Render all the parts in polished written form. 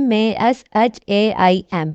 MASHAIM।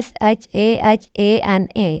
SHAHANA।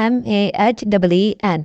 MAHEEN।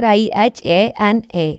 RIHANA।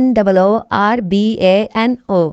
NOORBANO।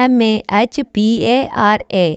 MAHPARA।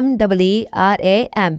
MWERAM।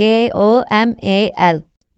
KOMAL।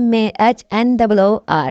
MAHNOOR।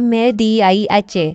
MADIHA।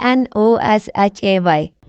ANOSHAY।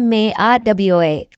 MARWA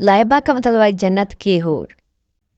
Laiba کا مطلب ہے جنت کی حور۔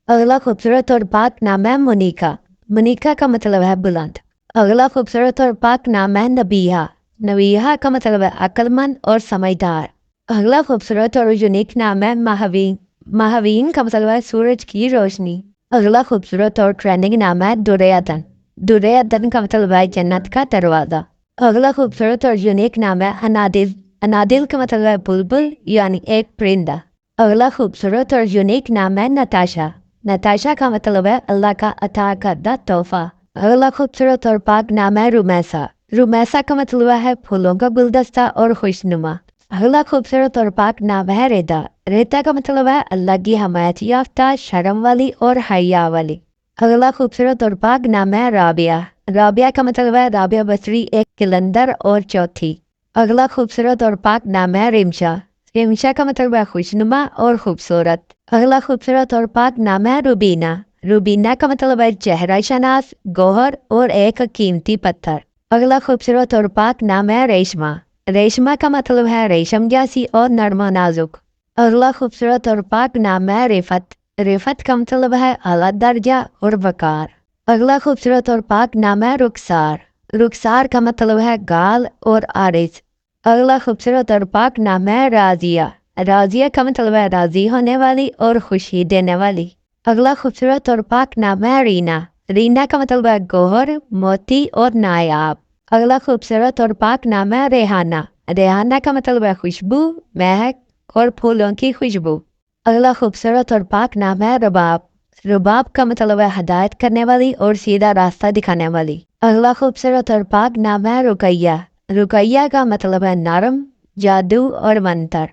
اگلا خوبصورت اور پاک نام ہے منیکا۔ منیکا کا مطلب ہے بلند۔ اگلا خوبصورت اور پاک نام ہے نبیہا۔ نبیہا کا مطلب ہے عقل مند اور سمجھدار۔ اگلا خوبصورت اور یونیک نام ہے مہاوین۔ مہاوین کا مطلب ہے سورج کی روشنی۔ اگلا خوبصورت اور ٹرینڈنگ نام ہے دریادن۔ دریادن کا مطلب ہے جنت کا دروازہ۔ اگلا خوبصورت اور یونیک نام ہے انادل۔ انادل کا مطلب ہے بلبل یعنی ایک پرندہ۔ اگلا خوبصورت اور یونیک نام ہے نتاشا۔ نتاشا کا مطلب ہے اللہ کا عطا کردہ تحفہ۔ اگلا خوبصورت اور پاک نام ہے رومیسا۔ رومیسا کا مطلب ہے پھولوں کا گلدستہ اور خوشنما۔ اگلا خوبصورت اور پاک نام ہے ریتا۔ ریتا کا مطلب ہے اللہ کی حمایت یافتہ، شرم والی اور حیا والی۔ اگلا خوبصورت اور پاک نام ہے رابعہ۔ رابعہ کا مطلب ہے رابعہ بصری ایک قلندر اور چوتھی۔ اگلا خوبصورت اور پاک نام ہے رمشا۔ رمشا کا مطلب ہے خوشنما اور خوبصورت۔ اگلا خوبصورت اور پاک نام ہے روبینہ۔ روبینہ کا مطلب ہے چہرہ شناس، گوہر اور ایک قیمتی پتھر۔ اگلا خوبصورت اور پاک نام ہے ریشمہ۔ ریشمہ کا مطلب ہے ریشم جیسی اور نرم و نازک۔ اگلا خوبصورت اور پاک نام ہے رفت۔ رفت کا مطلب ہے اعلیٰ درجہ اور وقار۔ اگلا خوبصورت اور پاک نام ہے رخسار۔ رخسار کا مطلب ہے گال اور عارض۔ اگلا خوبصورت اور پاک نام ہے راضیہ۔ راضیہ کا مطلب ہے راضی ہونے والی اور خوشی دینے والی۔ اگلا خوبصورت اور پاک نام ہے رینا۔ رینا کا مطلب ہے گوہر، موتی اور نایاب۔ اگلا خوبصورت اور پاک نام ہے ریحانہ۔ ریحانہ کا مطلب ہے خوشبو، مہک اور پھولوں کی خوشبو۔ اگلا خوبصورت اور پاک نام ہے رباب۔ رباب کا مطلب ہے ہدایت کرنے والی اور سیدھا راستہ دکھانے والی۔ اگلا خوبصورت اور پاک نام ہے رقیہ۔ رقیہ کا مطلب ہے نرم، جادو اور منتر۔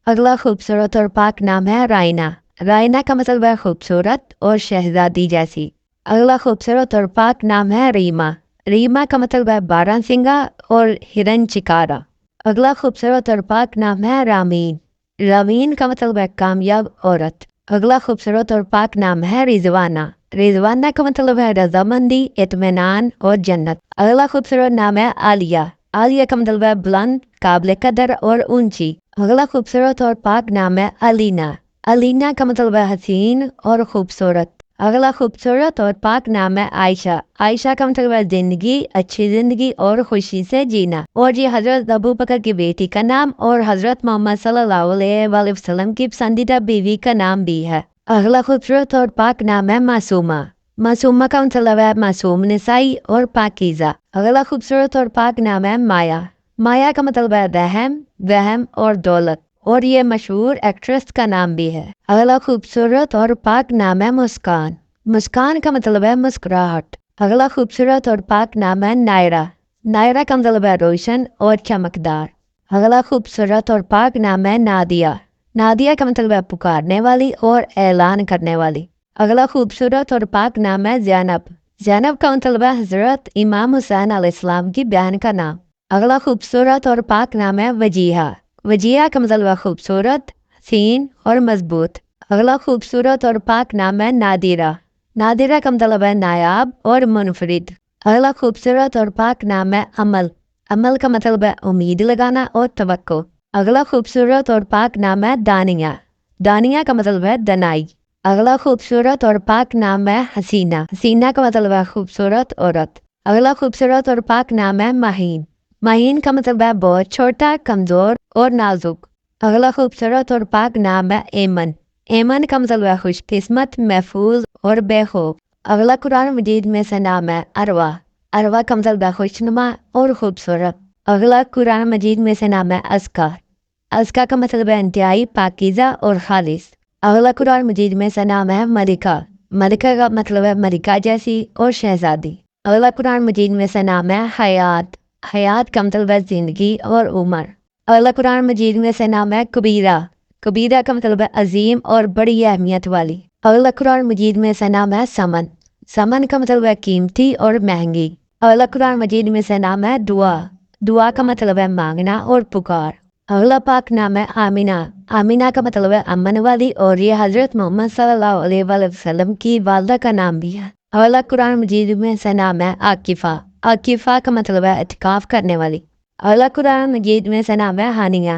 اگلا خوبصورت اور پاک نام ہے رائنا۔ رائنا کا مطلب ہے خوبصورت اور شہزادی جیسی۔ اگلا خوبصورت اور پاک نام ہے ریما۔ ریما کا مطلب ہے بارہ سنگا اور ہرن شکارا۔ اگلا خوبصورت اور پاک نام ہے رامین۔ رامین کا مطلب ہے کامیاب عورت۔ اگلا خوبصورت اور پاک نام ہے رضوانہ۔ رضوانہ کا مطلب ہے رضامندی، اطمینان اور جنت۔ اگلا خوبصورت نام ہے عالیہ۔ عالیہ کا مطلب ہے بلند، قابل قدر اور اونچی۔ اگلا خوبصورت اور پاک نام ہے علینا۔ علینا کا مطلب ہے حسین اور خوبصورت۔ اگلا خوبصورت اور پاک نام ہے عائشہ۔ عائشہ کا مطلب ہے زندگی، اچھی زندگی اور خوشی سے جینا۔ اور یہ حضرت ابوبکر کی بیٹی کا نام اور حضرت محمد صلی اللہ علیہ وآلہ وسلم کی پسندیدہ بیوی کا نام بھی ہے۔ اگلا خوبصورت اور پاک نام ہے معصومہ۔ معصومہ کا مطلب ہے معصوم نسائی اور پاکیزہ۔ اگلا خوبصورت اور پاک نام ہے مایا۔ مایا کا مطلب ہے رحم، وہم اور دولت، اور یہ مشہور ایکٹریس کا نام بھی ہے۔ اگلا خوبصورت اور پاک نام ہے مسکان۔ مسکان کا مطلب ہے مسکراہٹ۔ اگلا خوبصورت اور پاک نام ہے نائرہ۔ نائرہ کا مطلب ہے روشن اور چمکدار۔ اگلا خوبصورت اور پاک نام ہے نادیہ۔ نادیہ کا مطلب ہے پکارنے والی اور اعلان کرنے والی۔ اگلا خوبصورت اور پاک نام ہے زینب۔ زینب کا مطلب ہے حضرت امام حسین علیہ السلام کی بہن کا نام۔ اگلا خوبصورت اور پاک نام ہے وجیہہ۔ وجیہہ کا مطلب ہے خوبصورت، حسین اور مضبوط۔ اگلا خوبصورت اور پاک نام ہے نادرہ۔ نادرہ کا مطلب ہے نایاب اور منفرد۔ اگلا خوبصورت اور پاک نام ہے عمل۔ عمل کا مطلب ہے امید لگانا اور توقع۔ اگلا خوبصورت اور پاک نام ہے دانیہ۔ دانیہ کا مطلب ہے دنائی۔ اگلا خوبصورت اور پاک نام ہے حسینہ۔ حسینہ کا مطلب ہے خوبصورت عورت۔ اگلا خوبصورت اور پاک نام ہے مہین۔ مہین کا مطلب ہے بہت چھوٹا، کمزور اور نازک۔ اگلا خوبصورت اور پاک نام ہے ایمن۔ ایمن کا مطلب ہے خوش قسمت، محفوظ اور بے خوف۔ اگلا قرآن مجید میں سے نام ہے اروا۔ اروا کا مطلب ہے خوشنما اور خوبصورت۔ اگلا قرآن مجید میں سے نام ہے ازکا۔ ازکا کا مطلب ہے انتہائی پاکیزہ اور خالص۔ اگلا قرآن مجید میں سے نام ہے ملکہ۔ ملکہ کا مطلب ہے ملکہ جیسی اور شہزادی۔ اگلا قرآن مجید میں سے نام ہے حیات۔ حیات کا مطلب ہے زندگی اور عمر۔ اگلا قرآن مجید میں سے نام ہے کبیرہ۔ کبیرہ کا مطلب ہے عظیم اور بڑی اہمیت والی۔ اگلا قرآن مجید میں سے نام ہے سمن۔ سمن کا مطلب ہے قیمتی اور مہنگی۔ اگلا قرآن مجید میں سے نام ہے دعا۔ دعا کا مطلب ہے مانگنا اور پکار۔ اگلا پاک نام ہے آمینہ۔ آمینہ کا مطلب ہے امن والی، اور یہ حضرت محمد صلی اللہ علیہ وآلہ وسلم کی والدہ کا نام بھی ہے۔ اگلا قرآن مجید میں سے نام ہے عاکفہ۔ عاکفہ کا مطلب ہے اعتکاف کرنے والی۔ اگلا قرآن مجید میں سے نام ہے ہانیہ۔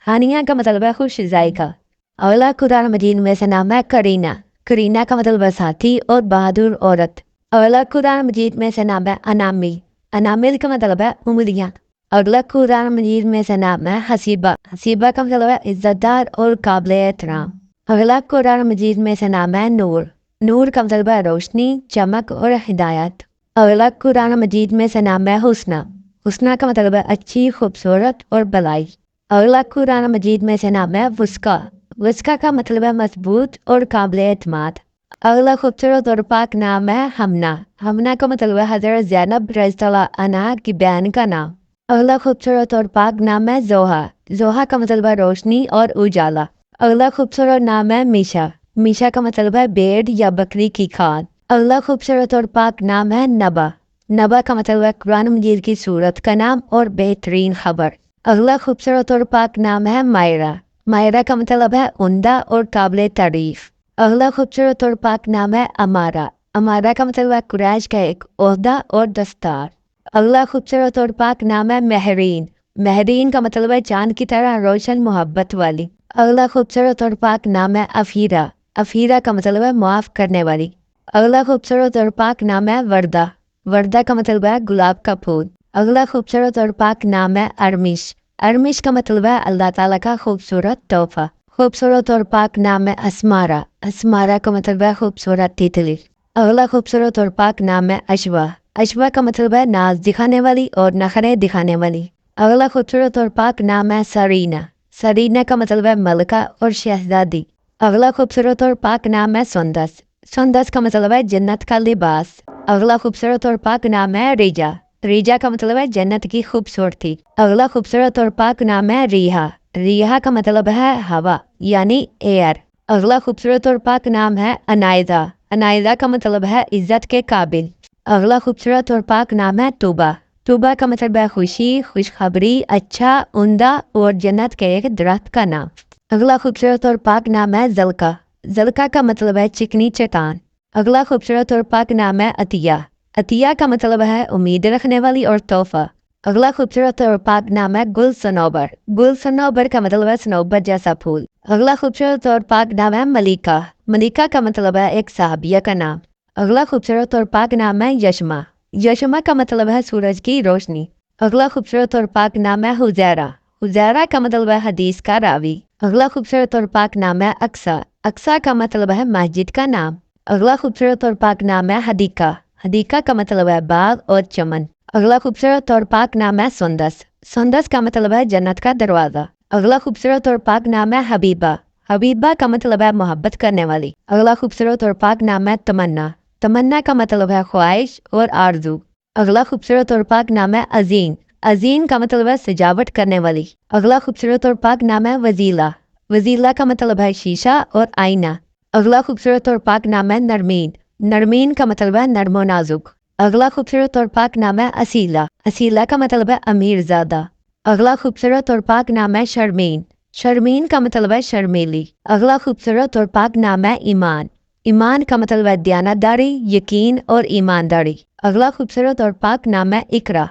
ہانیہ کا مطلب ہے خوش ذائقہ۔ اگلا قرآن مجید میں سے نام ہے کرینہ، کرینہ کا مطلب ہے ساتھی اور بہادر عورت۔ اگلا قرآن مجید میں سے نام ہے انامل، انامل کا مطلب ہے انگلیاں۔ اگلا قرآن مجید میں سے نام ہے حسیبہ، حسیبہ کا مطلب ہے عزت دار اور قابل احترام۔ اگلا قرآن مجید میں سے نام ہے نور، نور کا مطلب ہے روشنی، چمک اور ہدایت۔ اگلا قرآن مجید میں سے نام ہے حسنہ، حسنہ کا مطلب ہے اچھی، خوبصورت اور بلائی۔ اگلا قرآن مجید میں سے نام ہے وسقا، وسقا کا مطلب ہے مضبوط اور قابل اعتماد۔ اگلا خوبصورت اور پاک نام ہے ہمنا، ہمنا کا مطلب ہے حضرت زینب رضی اللہ عنہا کی بہن کا نام۔ اگلا خوبصورت اور پاک نام ہے زوہا، زوہا کا مطلب ہے روشنی اور اجالا۔ اگلا خوبصورت نام ہے میشا، میشا کا مطلب ہے بھیڑ یا بکری کی کھال۔ اگلا خوبصورت اور پاک نام ہے نبا، نبا کا مطلب ہے قرآن مجید کی سورت کا نام اور بہترین خبر۔ اگلا خوبصورت اور پاک نام ہے مائرہ، مائرہ کا مطلب ہے عمدہ اور قابل تعریف۔ اگلا خوبصورت اور پاک نام ہے امارہ، امارہ کا مطلب ہے قریش کا ایک عہدہ اور دستار۔ اگلا خوبصورت اور پاک نام ہے مہرین، مہرین کا مطلب ہے چاند کی طرح روشن محبت والی۔ اگلا خوبصورت اور پاک نام ہے افیرہ، افیرہ کا مطلب ہے معاف کرنے والی۔ اگلا خوبصورت اور پاک نام ہے وردہ، وردہ کا مطلب ہے گلاب کا پھول۔ اگلا خوبصورت اور پاک نام ہے ارمش، ارمش کا مطلب ہے اللہ تعالیٰ کا خوبصورت تحفہ۔ خوبصورت اور پاک نام ہے اسمارہ، اسمارہ کا مطلب ہے خوبصورت تیتلی۔ اگلا خوبصورت اور پاک نام ہے اشوا، اشوا کا مطلب ہے ناز دکھانے والی اور نخرے دکھانے والی۔ اگلا خوبصورت اور پاک نام ہے سرینہ، سرینہ کا مطلب ہے ملکہ اور شہزادی۔ اگلا خوبصورت اور پاک نام ہے سندس، سندس کا مطلب ہے جنت کا لباس۔ اگلا خوبصورت اور پاک نام ہے ریجا، ریجا کا مطلب ہے جنت کی خوبصورتی۔ اگلا خوبصورت اور پاک نام ہے ریحا، ریحا کا مطلب ہے ہوا یعنی ایئر۔ اگلا خوبصورت اور پاک نام ہے عنائزہ، عنائزہ کا مطلب ہے عزت کے قابل۔ اگلا خوبصورت اور پاک نام ہے توبہ، توبہ کا مطلب ہے خوشی، خوشخبری، اچھا، عمدہ اور جنت کے ایک درخت کا نام۔ اگلا خوبصورت اور پاک نام ہے زلقہ، زلقہ کا مطلب ہے چکنی چٹان۔ اگلا خوبصورت اور پاک نام ہے عطیہ، عطیہ کا مطلب ہے امید رکھنے والی اور تحفہ۔ اگلا خوبصورت اور پاک نام ہے گل صنوبر، گل صنوبر کا مطلب ہے صنوبر جیسا پھول۔ اگلا خوبصورت اور پاک نام ہے ملیکہ، ملیکہ کا مطلب ہے ایک صحابیہ کا نام۔ اگلا خوبصورت اور پاک نام ہے یشما، یشما کا مطلب ہے سورج کی روشنی۔ اگلا خوبصورت اور پاک نام ہے حزیرہ، حزیرہ کا مطلب ہے حدیث کا راوی۔ اگلا خوبصورت اور پاک نام ہے اقصیٰ، اقصیٰ کا مطلب ہے مسجد کا نام۔ اگلا خوبصورت اور پاک نام ہے حدیقہ، حدیقہ کا مطلب ہے باغ اور چمن۔ اگلا خوبصورت اور پاک نام ہے سندس، سندس کا مطلب ہے جنت کا دروازہ۔ اگلا خوبصورت اور پاک نام ہے حبیبہ، حبیبہ کا مطلب ہے محبت کرنے والی۔ اگلا خوبصورت اور پاک نام ہے تمنا، تمنا کا مطلب ہے خواہش اور آرزو۔ اگلا خوبصورت اور پاک نام ہے عظیم، عظیم کا مطلب ہے سجاوٹ کرنے والی۔ اگلا خوبصورت اور پاک نام ہے وزیلہ، وزیلہ کا مطلب ہے شیشہ اور آئینہ۔ اگلا خوبصورت اور پاک نام ہے نرمین، نرمین کا مطلب ہے نرم و نازک۔ اگلا خوبصورت اور پاک نام ہے اسیلہ، اسیلہ کا مطلب ہے امیر زادہ۔ اگلا خوبصورت اور پاک نام ہے شرمین، شرمین کا مطلب ہے شرمیلی۔ اگلا خوبصورت اور پاک نام ہے ایمان، ایمان کا مطلب ہے دیانتداری، یقین اور ایمانداری۔ اگلا خوبصورت اور پاک نام ہے اقرا،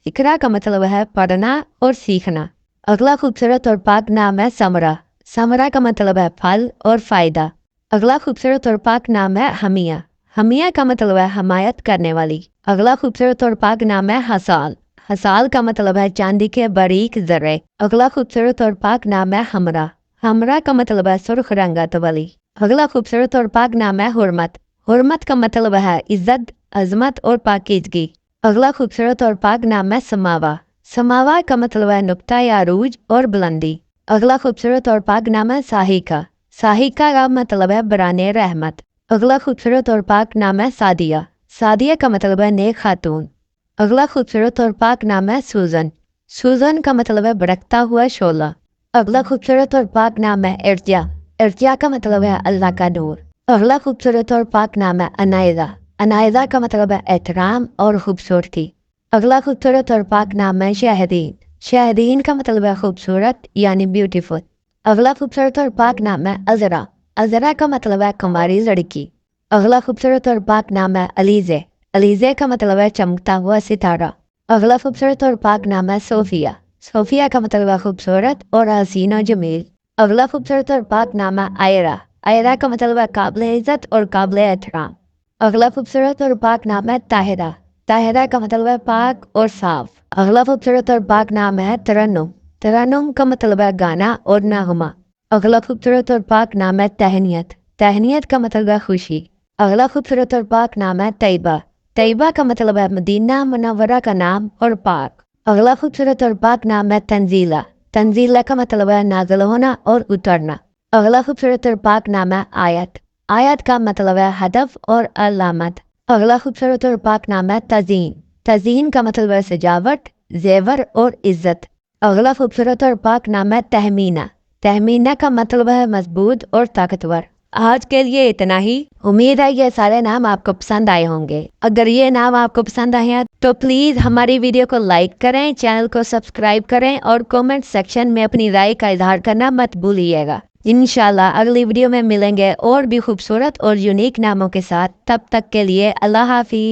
اقرا کا مطلب ہے پڑھنا اور سیکھنا۔ اگلا خوبصورت اور پاک نام ہے ثمرہ، ثمرہ کا مطلب ہے پھل اور فائدہ۔ اگلا خوبصورت اور پاک نام ہے حمیہ، حمیہ کا مطلب ہے حمایت کرنے والی۔ اگلا خوبصورت اور پاک نام ہے حسال، حسال کا مطلب ہے چاندی کے باریک ذرے۔ اگلا خوبصورت اور پاک نام ہے ہمرا، ہمرا کا مطلب ہے سرخ رنگت والی۔ اگلا خوبصورت اور پاک نام ہے حرمت، حرمت کا مطلب ہے عزت، عظمت اور پاکیزگی۔ اگلا خوبصورت اور پاک نام ہے سماوا، سماوا کا مطلب ہے نقطہ یا عروج اور بلندی۔ اگلا خوبصورت اور پاک نام ہے ساہیکا، ساہیکا کا مطلب ہے برانے رحمت۔ اگلا خوبصورت اور پاک نام ہے سعدیہ، سعدیہ کا مطلب ہے نیک خاتون۔ اگلا خوبصورت اور پاک نام ہے سوزن، سوزن کا مطلب ہے بھڑکتا ہوا شعلہ۔ اگلا خوبصورت اور پاک نام ہے ارجا، ارجا کا مطلب ہے اللہ کا نور۔ اگلا خوبصورت اور پاک نام ہے عنائزہ، عنائزہ کا مطلب ہے احترام اور خوبصورتی۔ اگلا خوبصورت اور پاک نام ہے شاہدین، شاہدین کا مطلب ہے خوبصورت یعنی بیوٹیفل۔ اگلا خوبصورت اور پاک نام ہے عذرا، عذرا کا مطلب ہے کماری لڑکی۔ اگلا خوبصورت اور پاک نام ہے علیزے، علیزے کا مطلب ہے چمکتا ہوا ستارہ۔ اگلا خوبصورت اور پاک نام ہے صوفیہ، صوفیہ کا مطلب ہے خوبصورت اور حسین و جمیل۔ اگلا خوبصورت اور پاک نام ہے آئرہ۔ آئرہ کا مطلب ہے قابل عزت اور قابل احترام۔ اگلا خوبصورت اور پاک نام ہے طاہرہ۔ طاہرہ کا مطلب ہے پاک اور صاف۔ اگلا خوبصورت اور پاک نام ہے ترنم۔ ترنم کا مطلب ہے گانا اور نغمہ۔ اگلا خوبصورت اور پاک نام ہے تہنیت۔ تہنیت کا مطلب ہے خوشی۔ اگلا خوبصورت اور پاک نام ہے طیبہ۔ طیبہ کا مطلب ہے مدینہ منورہ کا نام اور پاک۔ اگلا خوبصورت اور پاک نام ہے تنزیلہ۔ تنزیلہ کا مطلب ہے نازل ہونا اور اترنا۔ اگلا خوبصورت اور پاک نام ہے آیت۔ آیت کا مطلب ہے ہدف اور علامت۔ اگلا خوبصورت اور پاک نام ہے تزئین۔ تزئین کا مطلب ہے سجاوٹ، زیور اور عزت۔ اگلا خوبصورت اور پاک نام ہے تہمینہ۔ تہمینہ کا مطلب ہے مضبوط اور طاقتور۔ آج کے لیے اتنا ہی۔ امید ہے یہ سارے نام آپ کو پسند آئے ہوں گے۔ اگر یہ نام آپ کو پسند آئے ہیں تو پلیز ہماری ویڈیو کو لائک کریں، چینل کو سبسکرائب کریں اور کومنٹ سیکشن میں اپنی رائے کا اظہار کرنا مت بھولیے گا۔ انشاءاللہ اگلی ویڈیو میں ملیں گے اور بھی خوبصورت اور یونیک ناموں کے ساتھ۔ تب تک کے لیے اللہ حافظ۔